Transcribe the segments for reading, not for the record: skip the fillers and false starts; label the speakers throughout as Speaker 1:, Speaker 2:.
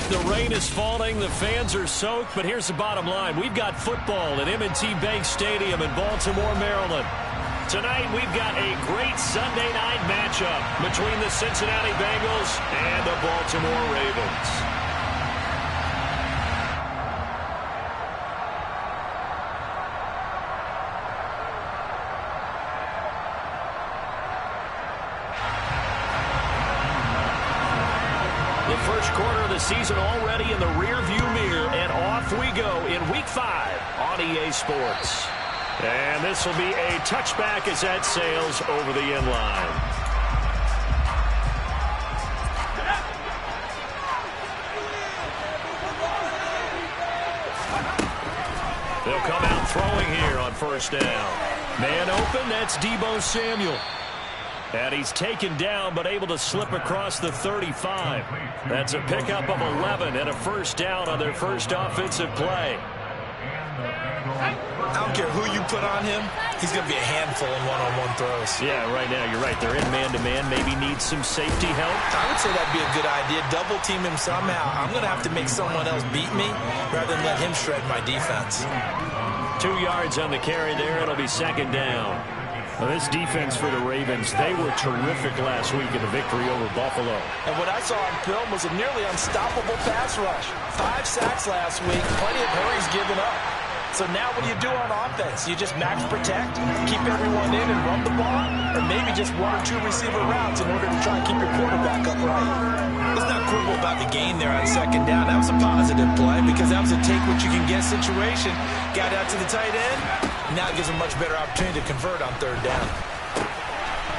Speaker 1: The rain is falling, the fans are soaked, but here's the bottom line. We've got football at M&T Bank Stadium in Baltimore, Maryland. Tonight, we've got a great Sunday night matchup between the Cincinnati Bengals and the Baltimore Ravens. The first quarter of the season already in the rearview mirror, and off we go in Week 5 on EA Sports. And this will be a touchback as that sails over the end line. They'll come out throwing here on first down. Man open, that's Deebo Samuel. And he's taken down, but able to slip across the 35. That's a pickup of 11 and a first down on their first offensive play.
Speaker 2: I don't care who you put on him, he's going to be a handful in one-on-one throws.
Speaker 1: Yeah, right now, you're right. They're in man-to-man, maybe need some safety help.
Speaker 2: I would say that'd be a good idea. Double team him somehow. I'm going to have to make someone else beat me rather than let him shred my defense.
Speaker 1: 2 yards on the carry there. It'll be second down. Well, this defense for the Ravens, they were terrific last week in the victory over Buffalo.
Speaker 2: And what I saw on film was a nearly unstoppable pass rush. 5 sacks last week, plenty of hurries given up. So now what do you do on offense? You just max protect, keep everyone in and run the ball, or maybe just 1 or 2 receiver routes in order to try and keep your quarterback upright. Let's not quibble about the gain there on second down. That was a positive play because that was a take-what-you-can-get situation. Got out to the tight end. Now it gives him a much better opportunity to convert on third down.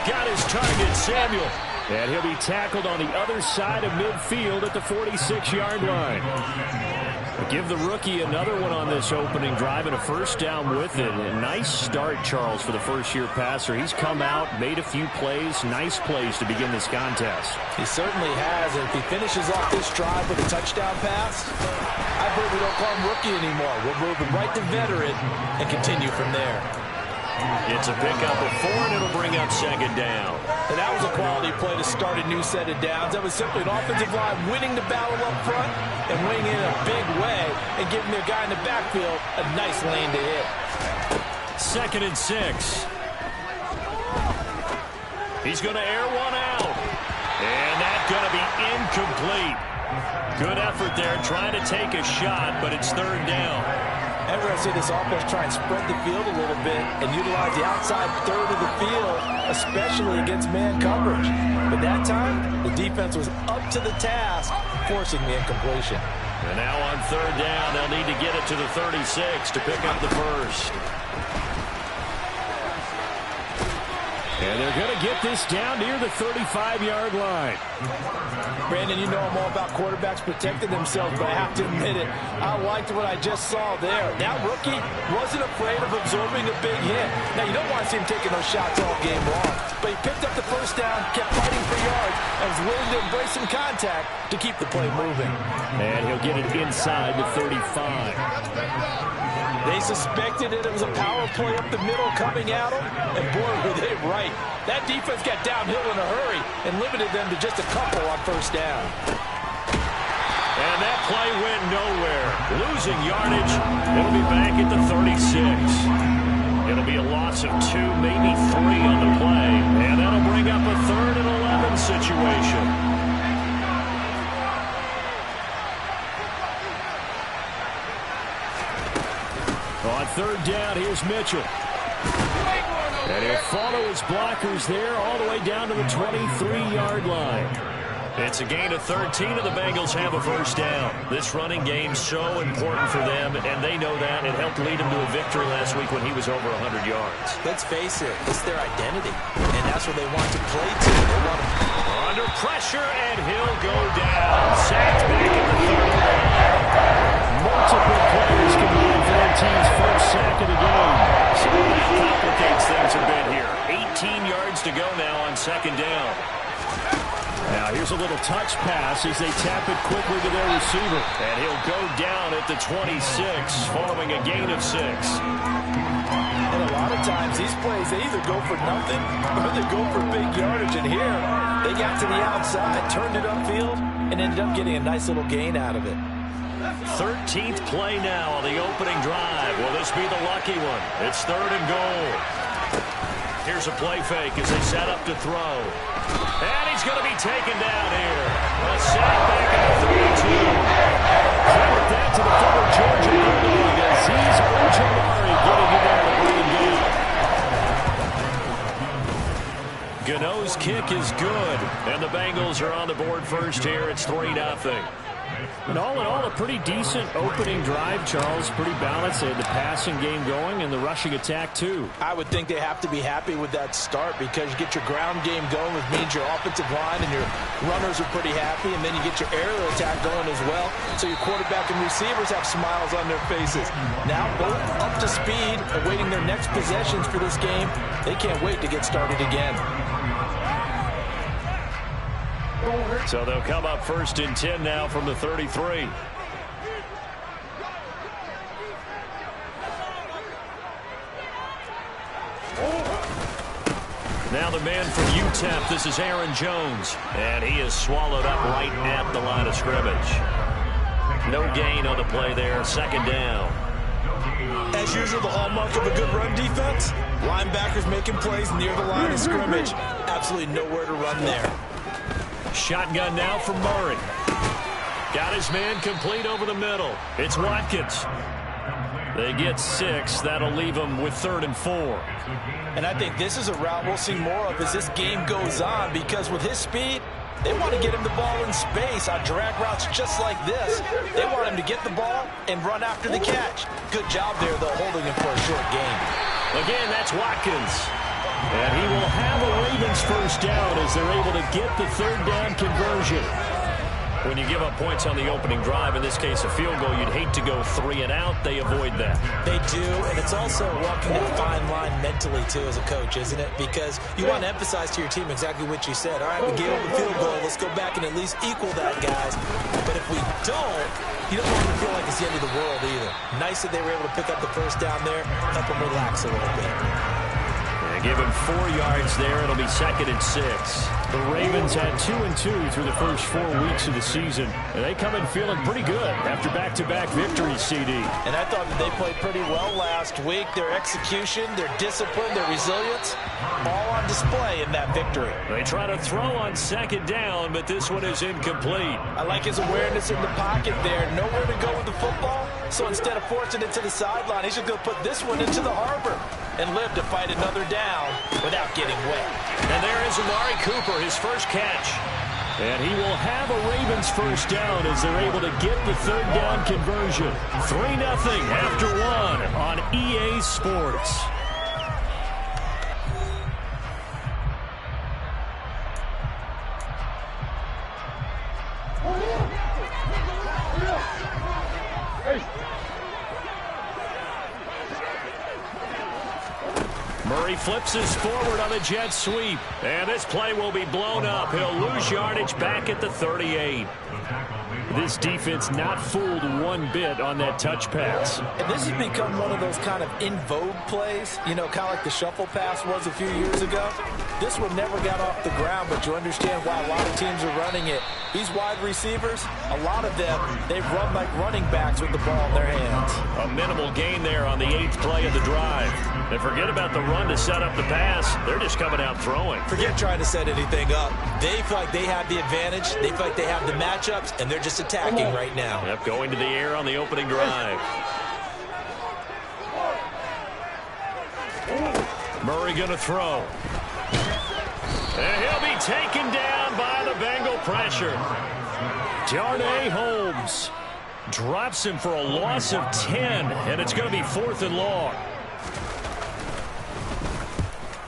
Speaker 1: Got his target, Samuel. And he'll be tackled on the other side of midfield at the 46-yard line. Give the rookie another one on this opening drive and a first down with it. A nice start, Charles, for the first-year passer. He's come out, made a few plays, nice plays to begin this contest.
Speaker 2: He certainly has, and if he finishes off this drive with a touchdown pass, I believe we don't call him rookie anymore. We'll move him right to veteran and continue from there.
Speaker 1: It's a pickup of 4, and it'll bring up second down.
Speaker 2: And that was a quality play to start a new set of downs. That was simply an offensive line winning the battle up front and winning in a big way and giving their guy in the backfield a nice lane to hit.
Speaker 1: 2nd and 6. He's going to air one out. And that's going to be incomplete. Good effort there trying to take a shot, but it's third down.
Speaker 2: Ever I see this offense try and spread the field a little bit and utilize the outside third of the field, especially against man coverage. But that time, the defense was up to the task, forcing the incompletion.
Speaker 1: And now on third down, they'll need to get it to the 36 to pick up the first. And they're going to get this down near the 35-yard line.
Speaker 2: Brandon, you know I'm all about quarterbacks protecting themselves, but I have to admit it, I liked what I just saw there. That rookie wasn't afraid of absorbing a big hit. Now, you don't want to see him taking those shots all game long, but he picked up the first down, kept fighting for yards, and was willing to embrace some contact to keep the play moving.
Speaker 1: And he'll get it inside the 35.
Speaker 2: They suspected it was a power play up the middle coming at them, and boy, were they right. That defense got downhill in a hurry and limited them to just a couple on first down.
Speaker 1: And that play went nowhere. Losing yardage. It'll be back at the 36. It'll be a loss of 2, maybe 3 on the play. And that'll bring up a 3rd and 11 situation. On third down, here's Mitchell. And he'll follow his blockers there all the way down to the 23-yard line. It's a gain of 13, and the Bengals have a first down. This running game's so important for them, and they know that. It helped lead them to a victory last week when he was over 100 yards.
Speaker 2: Let's face it, it's their identity, and that's what they want to play to. They want to...
Speaker 1: Under pressure, and he'll go down. Sacked back at the 30. Multiple players combined for their team's first sack of the game. So that complicates things a bit here. 18 yards to go now on second down. Now here's a little touch pass as they tap it quickly to their receiver. And he'll go down at the 26 following a gain of 6.
Speaker 2: And a lot of times these plays, they either go for nothing or they go for big yardage. And here, they got to the outside, turned it upfield, and ended up getting a nice little gain out of it.
Speaker 1: 13th play now on the opening drive. Will this be the lucky one? It's 3rd and goal. Here's a play fake as they set up to throw. And he's going to be taken down here. A sack back at the 32. Credit that to the former Georgia Bulldog, Azeez Ojulari getting in there to bring him down. Gano's kick is good, and the Bengals are on the board first here. It's 3-0. And all in all, a pretty decent opening drive, Charles. Pretty balanced. They had the passing game going and the rushing attack, too.
Speaker 2: I would think they have to be happy with that start because you get your ground game going, which means your offensive line and your runners are pretty happy, and then you get your aerial attack going as well. So your quarterback and receivers have smiles on their faces. Now both up to speed, awaiting their next possessions for this game. They can't wait to get started again.
Speaker 1: So they'll come up 1st and 10 now from the 33. Now the man from UTEP, this is Aaron Jones. And he is swallowed up right at the line of scrimmage. No gain on the play there, 2nd down.
Speaker 2: As usual, the hallmark of a good run defense, linebackers making plays near the line of scrimmage. Absolutely nowhere to run there.
Speaker 1: Shotgun now from Murray. Got his man complete over the middle. It's Watkins. They get 6. That'll leave them with 3rd and 4.
Speaker 2: And I think this is a route we'll see more of as this game goes on, because with his speed, they want to get him the ball in space on drag routes just like this. They want him to get the ball and run after the catch. Good job there, though, holding him for a short gain.
Speaker 1: Again, that's Watkins. And he will have a Ravens first down as they're able to get the 3rd down conversion. When you give up points on the opening drive, in this case a field goal, you'd hate to go 3 and out. They avoid that.
Speaker 2: They do, and it's also walking that fine line mentally, too, as a coach, isn't it? Because you want to emphasize to your team exactly what you said. All right, we gave up a field goal. Let's go back and at least equal that, guys. But if we don't, you don't want them to feel like it's the end of the world either. Nice that they were able to pick up the first down there, help them relax a little bit.
Speaker 1: Give him 4 yards there. It'll be 2nd and 6. The Ravens had 2-2 through the first 4 weeks of the season. And they come in feeling pretty good after back-to-back victories, CD.
Speaker 2: And I thought that they played pretty well last week. Their execution, their discipline, their resilience, all on display in that victory.
Speaker 1: They try to throw on 2nd down, but this one is incomplete.
Speaker 2: I like his awareness in the pocket there. Nowhere to go with the football. So instead of forcing it to the sideline, he's just going to put this one into the harbor and live to fight another down without getting wet.
Speaker 1: And there is Amari Cooper, his first catch. And he will have a Ravens first down as they're able to get the 3rd down conversion. 3-0 after 1 on EA Sports. Murray flips this forward on the jet sweep. And this play will be blown up. He'll lose yardage back at the 38. This defense not fooled one bit on that touch pass.
Speaker 2: And this has become one of those kind of in vogue plays, you know, kind of like the shuffle pass was a few years ago. This one never got off the ground, but you understand why a lot of teams are running it. These wide receivers, a lot of them, they run like running backs with the ball in their hands.
Speaker 1: A minimal gain there on the 8th play of the drive. And forget about the run to set up the pass. They're just coming out throwing.
Speaker 2: Forget trying to set anything up. They feel like they have the advantage. They feel like they have the matchups, and they're just attacking right now.
Speaker 1: Yep, going to the air on the opening drive. Murray going to throw. And he'll be taken down by the Bengal pressure. Darnay Holmes drops him for a loss of 10, and it's going to be 4th and long.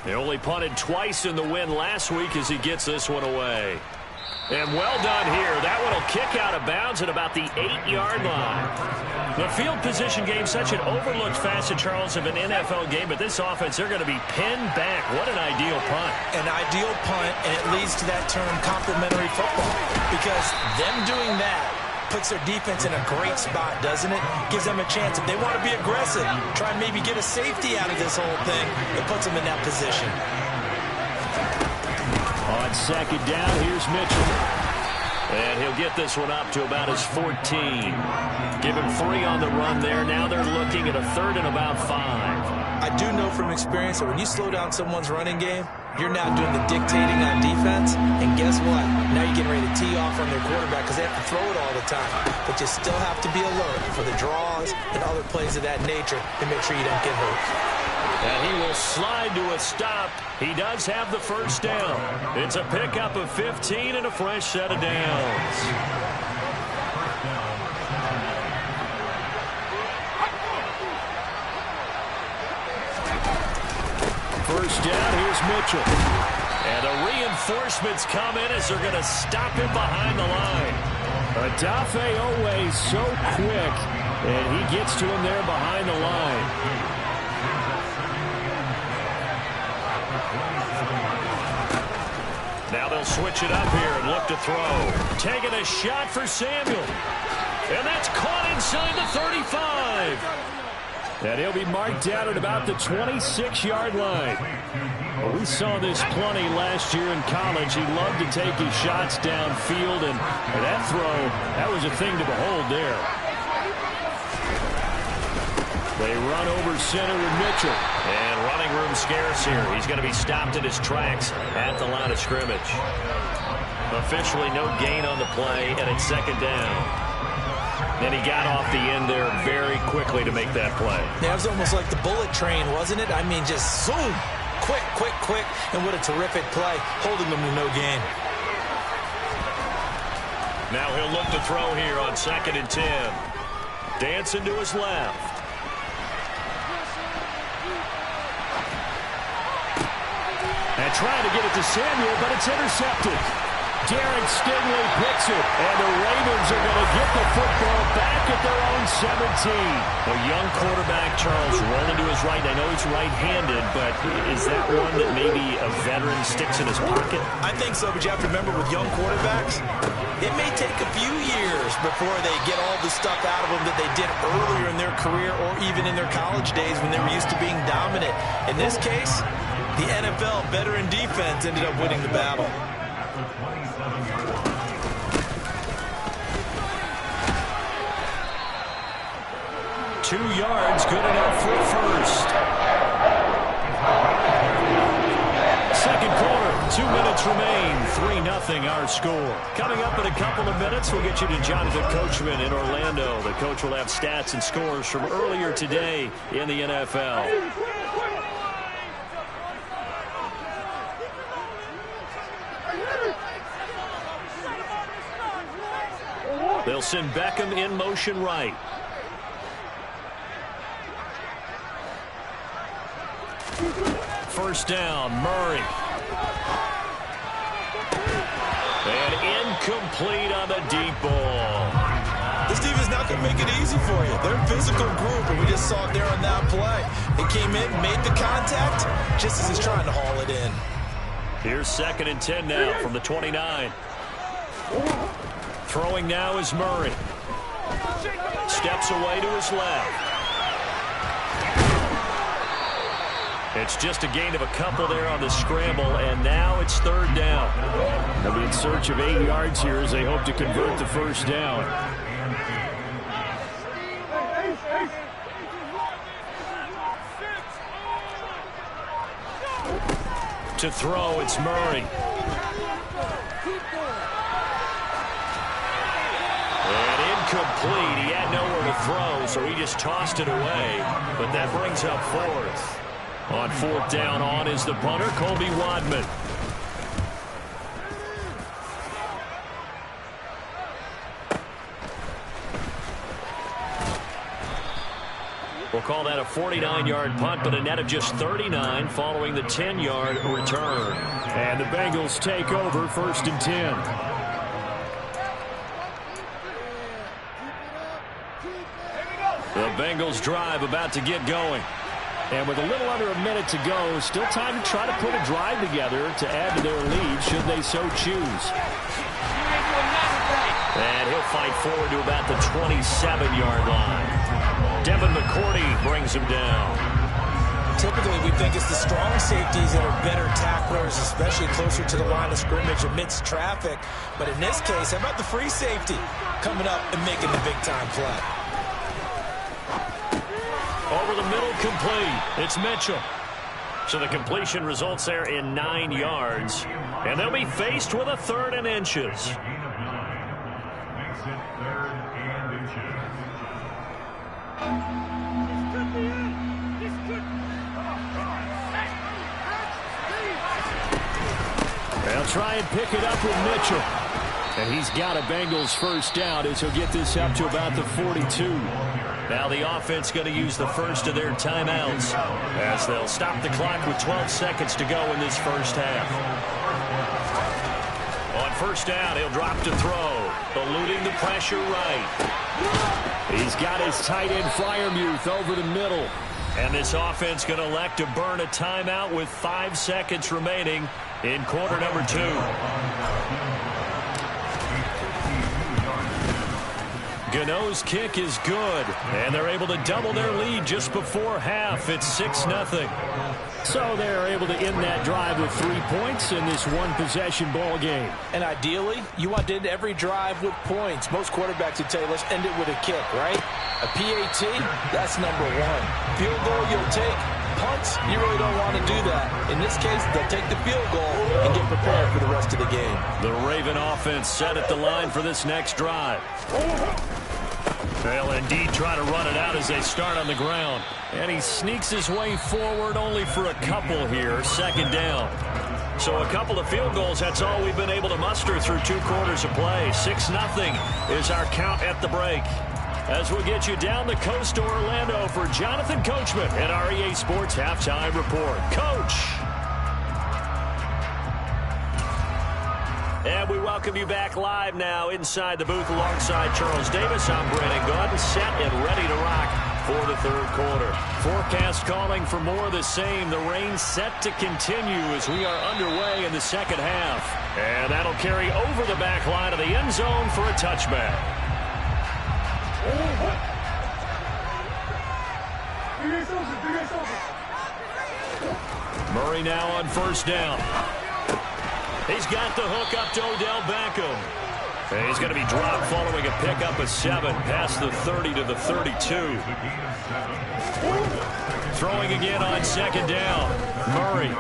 Speaker 1: They only punted twice in the win last week as he gets this one away. And well done here. That one will kick out of bounds at about the 8-yard line. The field position game, such an overlooked facet, Charles, of an NFL game, but this offense, they're going to be pinned back. What an ideal punt.
Speaker 2: An ideal punt, and it leads to that term complementary football. Because them doing that puts their defense in a great spot, doesn't it? Gives them a chance. If they want to be aggressive, try and maybe get a safety out of this whole thing, it puts them in that position.
Speaker 1: On 2nd down, here's Mitchell. And he'll get this one up to about his 14. Give him 3 on the run there. Now they're looking at a 3rd and about 5.
Speaker 2: I do know from experience that when you slow down someone's running game, you're now doing the dictating on defense. And guess what? Now you're getting ready to tee off on their quarterback because they have to throw it all the time. But you still have to be alert for the draws and other plays of that nature to make sure you don't get hurt.
Speaker 1: And he will slide to a stop. He does have the first down. It's a pickup of 15 and a fresh set of downs. First down, here's Mitchell. And the reinforcements come in as they're going to stop him behind the line. Adafe always so quick, and he gets to him there behind the line. Now they'll switch it up here and look to throw. Taking a shot for Samuel. And that's caught inside the 35. And he'll be marked down at about the 26-yard line. Well, we saw this plenty last year in college. He loved to take his shots downfield, and that throw, that was a thing to behold there. They run over center with Mitchell. And running room scarce here. He's going to be stopped in his tracks at the line of scrimmage. Officially no gain on the play, and it's 2nd down. And he got off the end there very quickly to make that play.
Speaker 2: Yeah, it was almost like the bullet train, wasn't it? I mean, just zoom. Quick, quick, quick. And what a terrific play, holding them to no gain.
Speaker 1: Now he'll look to throw here on 2nd and 10. Dancing to his left. And trying to get it to Samuel, but it's intercepted. Derek Stingley picks it, and the Ravens are going to get the football back at their own 17. A young quarterback, Charles, rolling to his right. I know he's right-handed, but is that one that maybe a veteran sticks in his pocket?
Speaker 2: I think so, but you have to remember with young quarterbacks, it may take a few years before they get all the stuff out of them that they did earlier in their career or even in their college days when they were used to being dominant. In this case, the NFL veteran defense ended up winning the battle.
Speaker 1: 2 yards, good enough for a first. Second quarter, 2 minutes remain. 3-0 our score. Coming up in a couple of minutes, we'll get you to Jonathan Coachman in Orlando. The coach will have stats and scores from earlier today in the NFL. They'll send Beckham in motion right. First down, Murray. And incomplete on the deep ball.
Speaker 2: This team is not going to make it easy for you. They're a physical group, and we just saw it there on that play. They came in, made the contact, just as he's trying to haul it in.
Speaker 1: Here's 2nd and 10 now from the 29. Throwing now is Murray. Steps away to his left. It's just a gain of a couple there on the scramble, and now it's 3rd down. They'll be in search of 8 yards here as they hope to convert the first down. To throw, it's Murray. And incomplete. He had nowhere to throw, so he just tossed it away. But that brings up 4th. On 4th down, on is the punter, Colby Wadman. We'll call that a 49-yard punt, but a net of just 39 following the 10-yard return. And the Bengals take over 1st and 10. The Bengals drive about to get going. And with a little under a minute to go, still time to try to put a drive together to add to their lead should they so choose. And he'll fight forward to about the 27-yard line. Devin McCourty brings him down.
Speaker 2: Typically, we think it's the strong safeties that are better tacklers, especially closer to the line of scrimmage amidst traffic. But in this case, how about the free safety coming up and making the big-time play?
Speaker 1: Over the middle, complete. It's Mitchell. So the completion results there in 9 yards. And they'll be faced with a 3rd and inches. They'll try and pick it up with Mitchell. And he's got a Bengals first down as he'll get this up to about the 42. Now the offense going to use the first of their timeouts as they'll stop the clock with 12 seconds to go in this first half. On first down, he'll drop to throw, eluding the pressure right. He's got his tight end Freiermuth over the middle. And this offense going to elect to burn a timeout with 5 seconds remaining in quarter number 2. Gano's kick is good, and they're able to double their lead just before half. It's 6-0. So they're able to end that drive with 3 points in this one-possession ball game.
Speaker 2: And ideally, you want to end every drive with points. Most quarterbacks would tell you, let's end it with a kick, right? A PAT, that's number 1. Field goal, you'll take. Punts, you really don't want to do that. In this case, they'll take the field goal and get prepared for the rest of the game.
Speaker 1: The Raven offense set at the line for this next drive. They'll indeed try to run it out as they start on the ground. And he sneaks his way forward only for a couple here. 2nd down. So a couple of field goals, that's all we've been able to muster through 2 quarters of play. 6-0 is our count at the break. As we'll get you down the coast to Orlando for Jonathan Coachman at our EA Sports Halftime Report. Coach! And we welcome you back live now inside the booth alongside Charles Davis. I'm Brandon Gaudin, set and ready to rock for the 3rd quarter. Forecast calling for more of the same. The rain set to continue as we are underway in the 2nd half. And that'll carry over the back line of the end zone for a touchback. Murray now on first down. He's got the hook up to Odell Beckham. And he's going to be dropped following a pickup of 7 past the 30 to the 32. Throwing again on 2nd down. Murray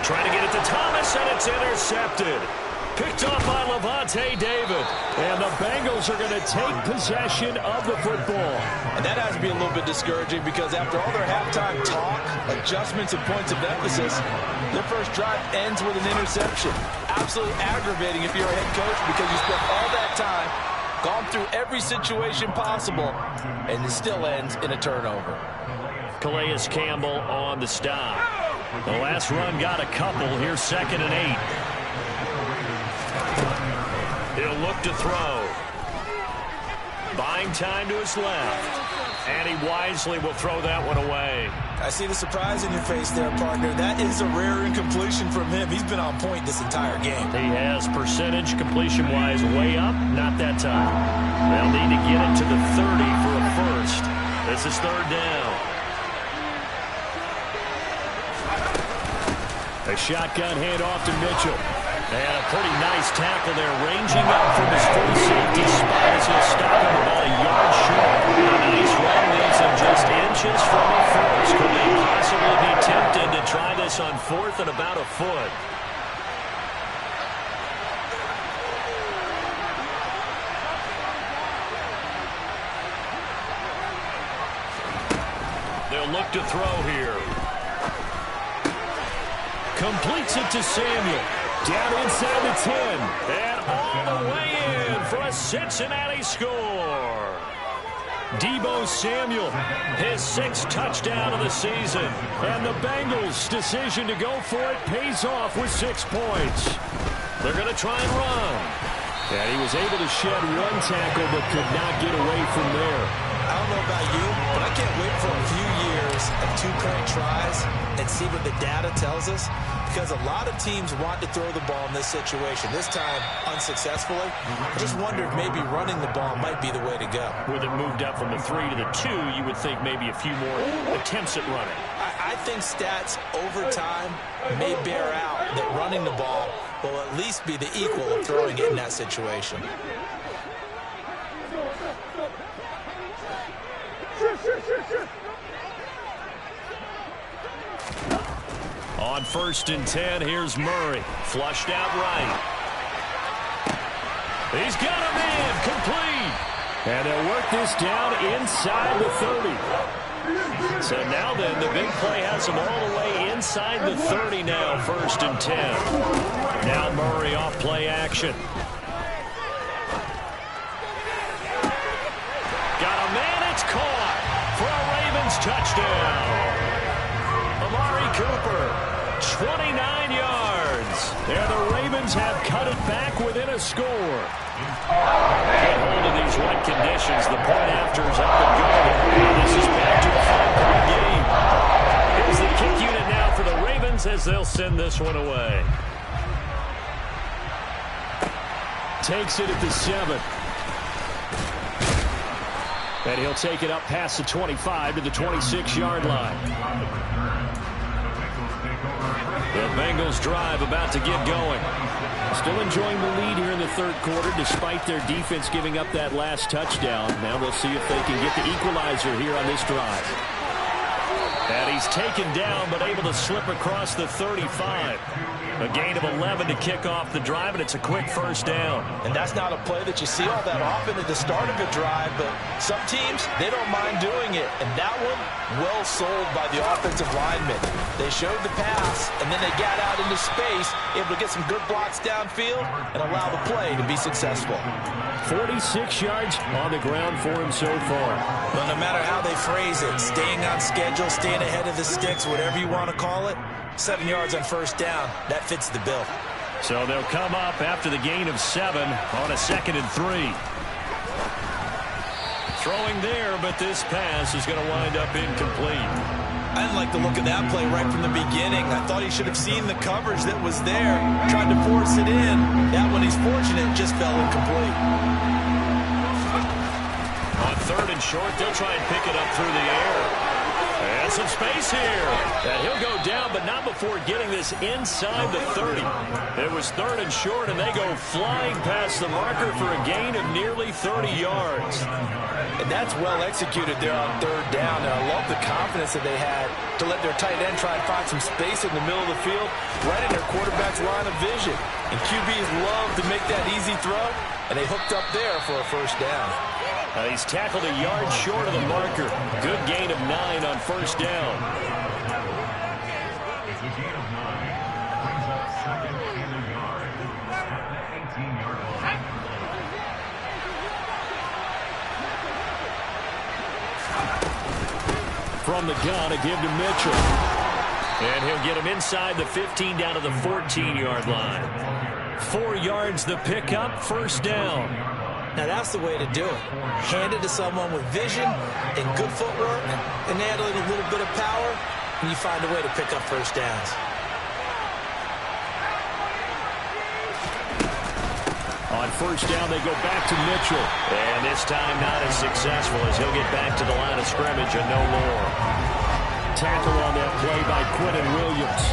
Speaker 1: trying to get it to Thomas, and it's intercepted. Picked off by Levante David. And the Bengals are going to take possession of the football.
Speaker 2: And that has to be a little bit discouraging because after all their halftime talk, adjustments, and points of emphasis, their first drive ends with an interception. Absolutely aggravating if you're a head coach because you spent all that time, gone through every situation possible, and it still ends in a turnover.
Speaker 1: Calais Campbell on the stop. The last run got a couple. Here's 2nd and 8. He'll look to throw. Buying time to his left. And he wisely will throw that one away.
Speaker 2: I see the surprise in your face there, partner. That is a rare incompletion from him. He's been on point this entire game.
Speaker 1: He has percentage completion-wise way up. Not that time. They'll need to get it to the 30 for a first. This is 3rd down. A shotgun handoff to Mitchell. And a pretty nice tackle there, ranging up from his free safety spot as he'll stop him about a yard short. A nice run leaves him just inches from a first. Could they possibly be tempted to try this on 4th and about a foot? They'll look to throw here. Completes it to Samuel. Down inside the 10. And all the way in for a Cincinnati score. Deebo Samuel, his 6th touchdown of the season. And the Bengals' decision to go for it pays off with 6 points. They're going to try and run. And he was able to shed 1 tackle but could not get away from there.
Speaker 2: I don't know about you, but I can't wait for a few years of 2-point tries and see what the data tells us. Because a lot of teams want to throw the ball in this situation. This time, unsuccessfully. I just wonder if maybe running the ball might be the way to go.
Speaker 1: With it moved up from the 3 to the 2, you would think maybe a few more attempts at running.
Speaker 2: I think stats over time may bear out that running the ball will at least be the equal of throwing it in that situation.
Speaker 1: On 1st and 10, here's Murray. Flushed out right. He's got a man, complete. And they'll work this down inside the 30. So now then, the big play has them all the way inside the 30 now, 1st and 10. Now Murray off play action. Got a man, it's caught for a Ravens touchdown. Amari Cooper. 29 yards. There the Ravens have cut it back within a score. Get hold of these wet conditions. The point after is up and good. And this is back to a 5-point game. Here's the kick unit now for the Ravens as they'll send this one away. Takes it at the 7. And he'll take it up past the 25 to the 26-yard line. The Bengals drive about to get going. Still enjoying the lead here in the 3rd quarter despite their defense giving up that last touchdown. Now they'll see if they can get the equalizer here on this drive. And he's taken down but able to slip across the 35. A gain of 11 to kick off the drive, and it's a quick 1st down.
Speaker 2: And that's not a play that you see all that often at the start of a drive, but some teams, they don't mind doing it. And that one, well sold by the offensive linemen. They showed the pass, and then they got out into space, able to get some good blocks downfield and allow the play to be successful.
Speaker 1: 46 yards on the ground for him so far.
Speaker 2: Well, no matter how they phrase it, staying on schedule, staying ahead of the sticks, whatever you want to call it, 7 yards on 1st down. That fits the bill.
Speaker 1: So they'll come up after the gain of 7 on a 2nd and 3. Throwing there, but this pass is going to wind up incomplete.
Speaker 2: I didn't like the look of that play right from the beginning. I thought he should have seen the coverage that was there, tried to force it in. That one, he's fortunate, just fell incomplete.
Speaker 1: On 3rd and short, they'll try and pick it up through the air. And some space here. And he'll go down, but not before getting this inside the 30. It was 3rd and short, and they go flying past the marker for a gain of nearly 30 yards.
Speaker 2: And that's well executed there on 3rd down. And I love the confidence that they had to let their tight end try and find some space in the middle of the field, right in their quarterback's line of vision. And QBs love to make that easy throw, and they hooked up there for a 1st down.
Speaker 1: He's tackled a yard short of the marker. Good gain of 9 on 1st down. From the gun, a give to Mitchell. And he'll get him inside the 15 down to the 14-yard line. 4 yards the pickup, 1st down.
Speaker 2: Now, that's the way to do it. Hand it to someone with vision and good footwork and add a little bit of power, and you find a way to pick up 1st downs.
Speaker 1: On 1st down, they go back to Mitchell. And this time not as successful as he'll get back to the line of scrimmage and no more. Tackle on that play by Quentin Williams.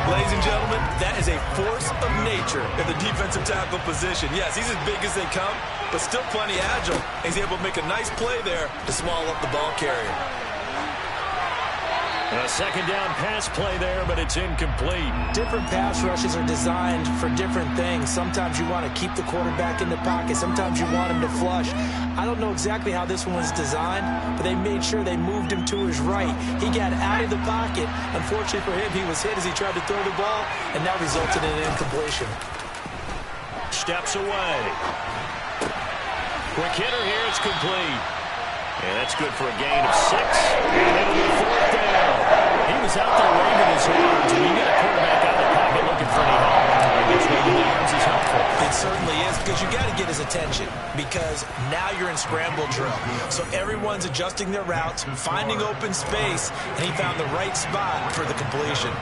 Speaker 2: Ladies and gentlemen, that is a force of nature in the defensive tackle position. Yes, he's as big as they come, but still plenty agile. He's able to make a nice play there to swallow up the ball carrier.
Speaker 1: A 2nd down pass play there, but it's incomplete.
Speaker 2: Different pass rushes are designed for different things. Sometimes you want to keep the quarterback in the pocket. Sometimes you want him to flush. I don't know exactly how this one was designed, but they made sure they moved him to his right. He got out of the pocket. Unfortunately for him, he was hit as he tried to throw the ball, and that resulted in an incompletion.
Speaker 1: Steps away. Quick hitter here, it's complete. And that's good for a gain of 6. And it'll be 4th down. He was out there waving his arms. When you got a quarterback out of the pocket looking for any help, I guess waving the arms is helpful.
Speaker 2: It certainly is, because you got to get his attention, because now you're in scramble drill. So everyone's adjusting their routes, finding open space, and he found the right spot for the completion.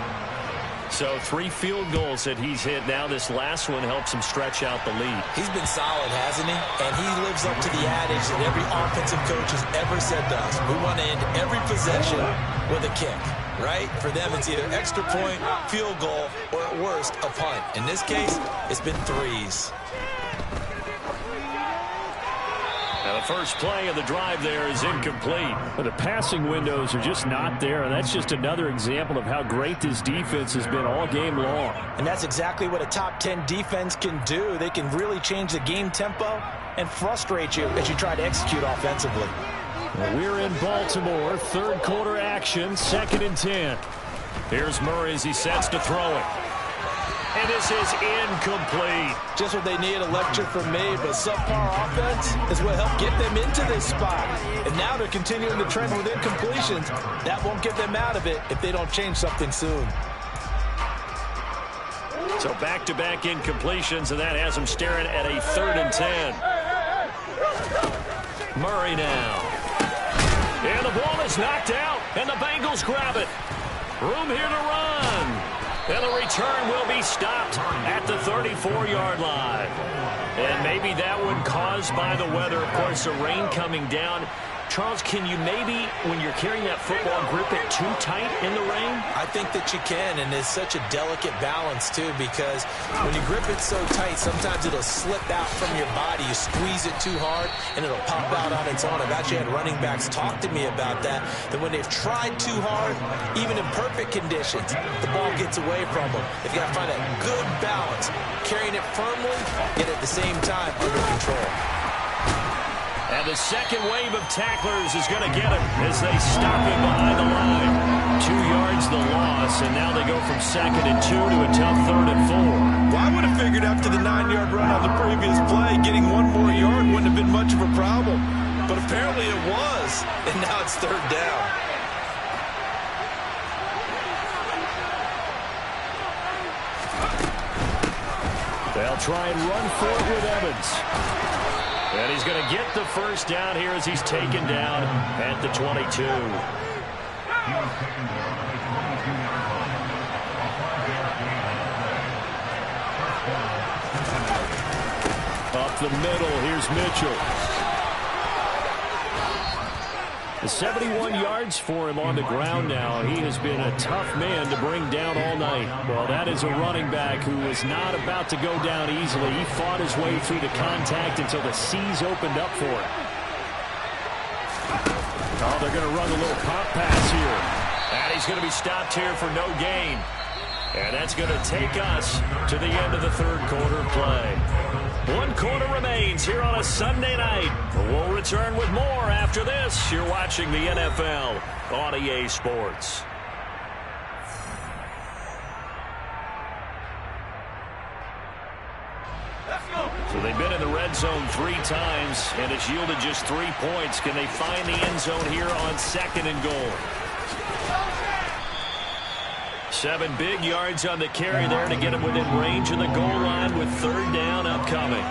Speaker 1: So 3 field goals that he's hit. Now this last one helps him stretch out the lead.
Speaker 2: He's been solid, hasn't he? And he lives up to the adage that every offensive coach has ever said to us. We want to end every possession with a kick, right? For them, it's either extra point, field goal, or at worst, a punt. In this case, it's been 3s.
Speaker 1: Now the first play of the drive there is incomplete. But the passing windows are just not there, and that's just another example of how great this defense has been all game long.
Speaker 2: And that's exactly what a top 10 defense can do. They can really change the game tempo and frustrate you as you try to execute offensively.
Speaker 1: We're in Baltimore, third quarter action, 2nd and 10. Here's Murray as he sets to throw it. And this is incomplete.
Speaker 2: Just what they need, a lecture from me, but subpar offense is what helped get them into this spot. And now they're continuing the trend with incompletions. That won't get them out of it if they don't change something soon.
Speaker 1: So back-to-back incompletions, and that has them staring at a 3rd and 10. Murray now. And the ball is knocked out, and the Bengals grab it. Room here to run. And the return will be stopped at the 34-yard line. And maybe that one caused by the weather. Of course, the rain coming down. Charles, can you maybe, when you're carrying that football, grip it too tight in the rain?
Speaker 2: I think that you can, and it's such a delicate balance, too, because when you grip it so tight, sometimes it'll slip out from your body. You squeeze it too hard, and it'll pop out on its own. I've actually had running backs talk to me about that when they've tried too hard, even in perfect conditions, the ball gets away from them. They've got to find that good balance, carrying it firmly, yet at the same time under control.
Speaker 1: And the second wave of tacklers is going to get him as they stop him behind the line. 2 yards the loss, and now they go from 2nd and 2 to a tough 3rd and 4.
Speaker 2: Well, I would have figured after the 9-yard run on the previous play, getting 1 more yard wouldn't have been much of a problem. But apparently it was, and now it's 3rd down.
Speaker 1: They'll try and run for it with Evans. And he's going to get the first down here as he's taken down at the 22. Up the middle, here's Mitchell. The 71 yards for him on the ground now. He has been a tough man to bring down all night. Well, that is a running back who is not about to go down easily. He fought his way through the contact until the seas opened up for him. Oh, they're going to run a little pop pass here. And he's going to be stopped here for no gain. And that's going to take us to the end of the 3rd quarter play. 1 quarter remains here on a Sunday night. We'll return with more after this. You're watching the NFL on EA Sports. So they've been in the red zone 3 times, and it's yielded just 3 points. Can they find the end zone here on 2nd and goal? 7 big yards on the carry there to get him within range of the goal line with 3rd down upcoming.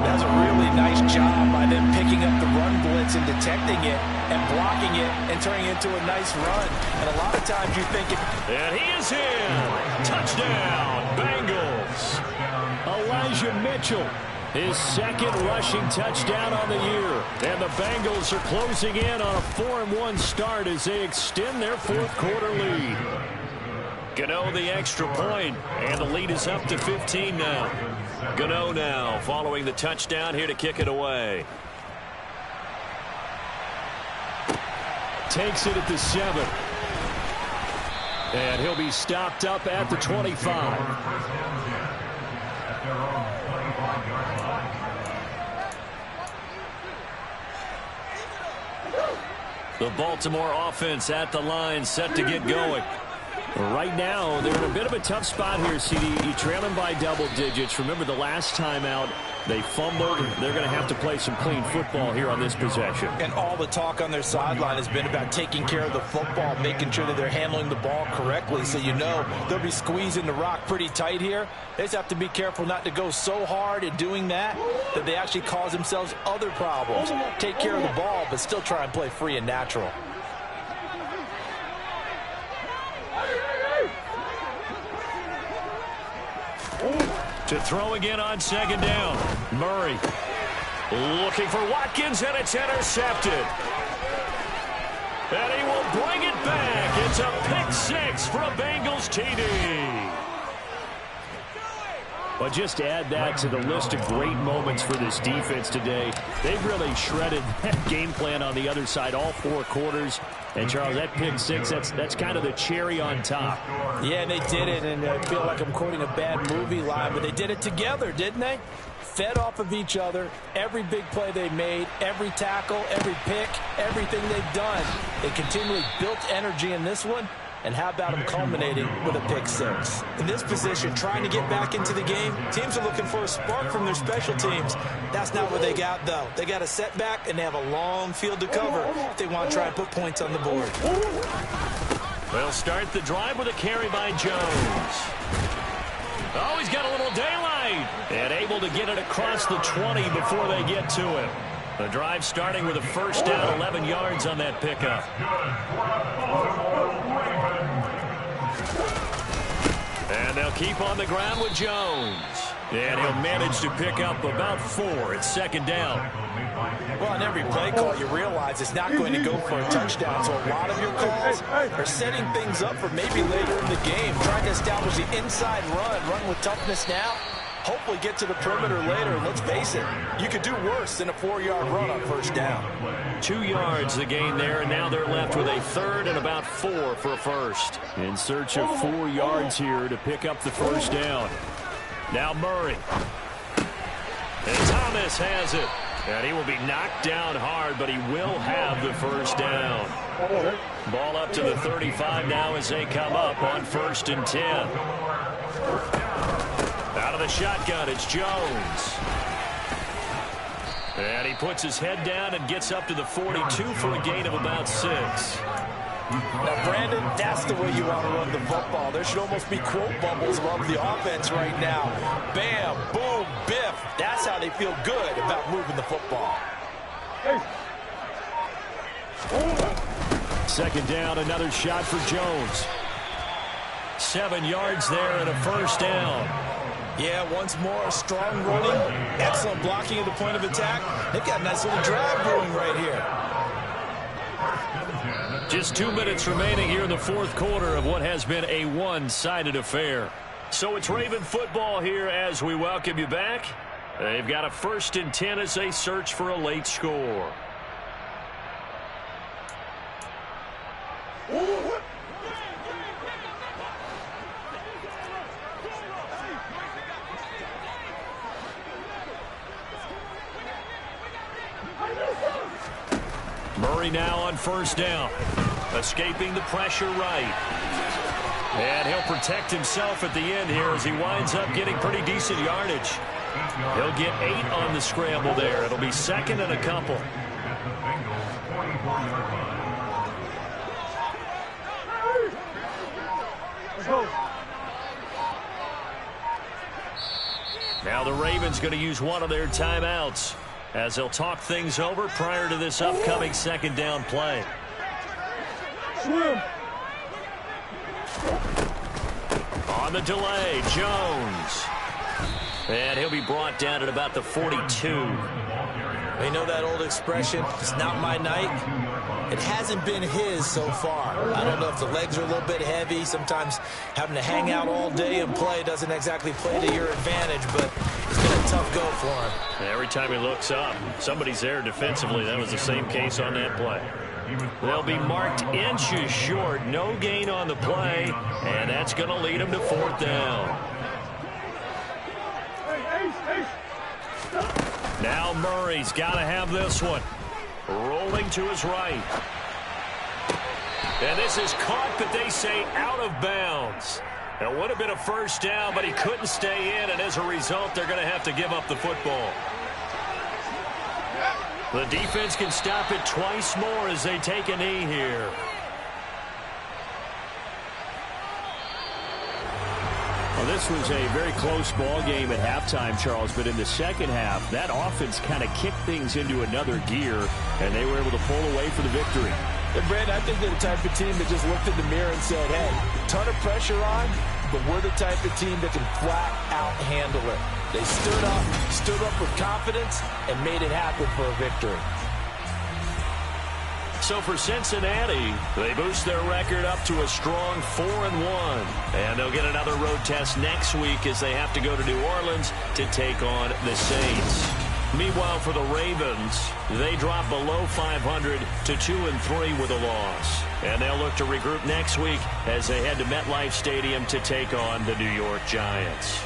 Speaker 2: That's a really nice job by them picking up the run blitz and detecting it and blocking it and turning it into a nice run. And a lot of times you think it...
Speaker 1: And he is in. Touchdown, Bengals. Elijah Mitchell, his 2nd rushing touchdown on the year. And the Bengals are closing in on a 4-1 start as they extend their 4th quarter lead. Gano the extra point, and the lead is up to 15 now. Gano now following the touchdown here to kick it away. Takes it at the 7. And he'll be stopped up at the 25. The Baltimore offense at the line, set to get going. Right now, they're in a bit of a tough spot here, CD. You trail them by double digits. Remember the last time out, they fumbled. They're going to have to play some clean football here on this possession.
Speaker 2: And all the talk on their sideline has been about taking care of the football, making sure that they're handling the ball correctly. So you know they'll be squeezing the rock pretty tight here. They just have to be careful not to go so hard in doing that they actually cause themselves other problems. Take care of the ball, but still try and play free and natural.
Speaker 1: To throw again on second down. Murray looking for Watkins, and it's intercepted. And he will bring it back. It's a pick six for a Bengals TD. But just add that to the list of great moments for this defense today. They've really shredded that game plan on the other side all 4 quarters. And, Charles, that pick six, that's kind of the cherry on top.
Speaker 2: Yeah, they did it, and I feel like I'm quoting a bad movie line, but they did it together, didn't they? Fed off of each other, every big play they made, every tackle, every pick, everything they've done. They continually built energy in this one. And how about them culminating with a pick six? In this position, trying to get back into the game, teams are looking for a spark from their special teams. That's not what they got, though. They got a setback, and they have a long field to cover if they want to try and put points on the board.
Speaker 1: They'll start the drive with a carry by Jones. Oh, he's got a little daylight. And able to get it across the 20 before they get to it. The drive starting with a first down, 11 yards on that pickup. And they'll keep on the ground with Jones. And he'll manage to pick up about 4 at second down.
Speaker 2: Well, on every play call, you realize it's not going to go for a touchdown. So a lot of your calls are setting things up for maybe later in the game, trying to establish the inside run with toughness now. Hopefully get to the perimeter later. Let's face it, you could do worse than a 4-yard run on first down.
Speaker 1: 2 yards the gain there, and now they're left with a third and about 4 for a first. In search of 4 yards here to pick up the first down. Now Murray. And Thomas has it. And he will be knocked down hard, but he will have the first down. Ball up to the 35 now as they come up on 1st and 10. Out of the shotgun, it's Jones. And he puts his head down and gets up to the 42 for a gain of about 6.
Speaker 2: Now, Brandon, that's the way you want to run the football. There should almost be quote bubbles above the offense right now. Bam, boom, biff. That's how they feel good about moving the football.
Speaker 1: Second down, another shot for Jones. 7 yards there and a first down.
Speaker 2: Yeah, once more, strong running, excellent blocking at the point of attack. They've got a nice little drive brewing right here.
Speaker 1: Just 2 minutes remaining here in the 4th quarter of what has been a one-sided affair. So it's Raven football here as we welcome you back. They've got a 1st and 10 as they search for a late score. Murray now on first down. Escaping the pressure right. And he'll protect himself at the end here as he winds up getting pretty decent yardage. He'll get 8 on the scramble there. It'll be 2nd and a couple. Now the Ravens going to use one of their timeouts as they'll talk things over prior to this upcoming 2nd down play. On the delay, Jones. And he'll be brought down at about the 42.
Speaker 2: You know that old expression, it's not my night? It hasn't been his so far. I don't know if the legs are a little bit heavy. Sometimes having to hang out all day and play doesn't exactly play to your advantage, but it's been a tough go for him.
Speaker 1: Every time he looks up, somebody's there defensively. That was the same case on that play. They'll be marked inches short. No gain on the play, and that's going to lead him to 4th down. Now Murray's got to have this one. Rolling to his right. And this is caught, but they say out of bounds. It would have been a first down, but he couldn't stay in, and as a result, they're going to have to give up the football. The defense can stop it twice more as they take a knee here. Well, this was a very close ball game at halftime, Charles, but in the second half, that offense kind of kicked things into another gear, and they were able to pull away for the victory.
Speaker 2: And Brandon, I think they're the type of team that just looked in the mirror and said, hey, ton of pressure on, but we're the type of team that can flat out handle it. They stood up with confidence, and made it happen for a victory.
Speaker 1: So for Cincinnati, they boost their record up to a strong 4-1. And they'll get another road test next week as they have to go to New Orleans to take on the Saints. Meanwhile, for the Ravens, they drop below 500 to 2-3 with a loss. And they'll look to regroup next week as they head to MetLife Stadium to take on the New York Giants.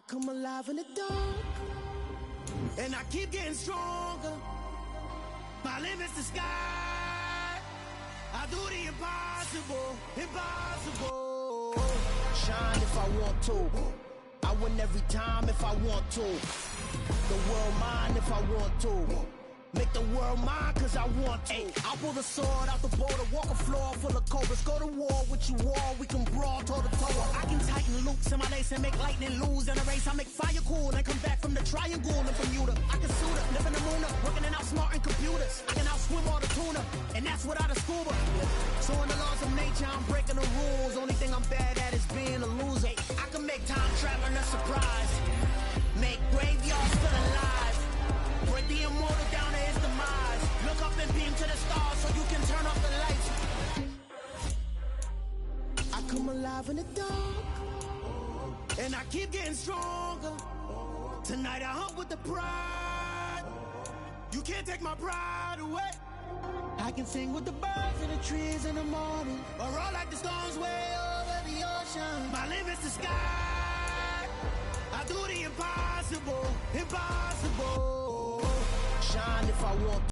Speaker 3: Come alive in the dark, and I keep getting stronger. My limit's the sky. I do the impossible, impossible. Shine if I want to. I win every time if I want to. The world mine if I want to. Make the world mine cause I want to. I pull the sword out the border, walk a floor full of cobras. Go to war with you all, we can brawl toe to toe. I can tighten loops in my lace and make lightning lose in a race. I make fire cool and come back from the triangle in Bermuda. I can suit up, live in the moon up, working and outsmarting computers. I can outswim all the tuna, and that's without a scuba. So in the laws of nature, I'm breaking the rules. Only thing I'm bad at is being a loser. I can make time traveling a surprise, make graveyards feel alive. Break the immortal down to his demise. Look up and beam to the stars so you can turn off the lights. I come alive in the dark, and I keep getting stronger. Tonight I hunt with the pride. You can't take my pride away. I can sing with the birds and the trees in the morning, or roll like the storms way over the ocean. My limit's the sky. I do the impossible, impossible. Shine if I want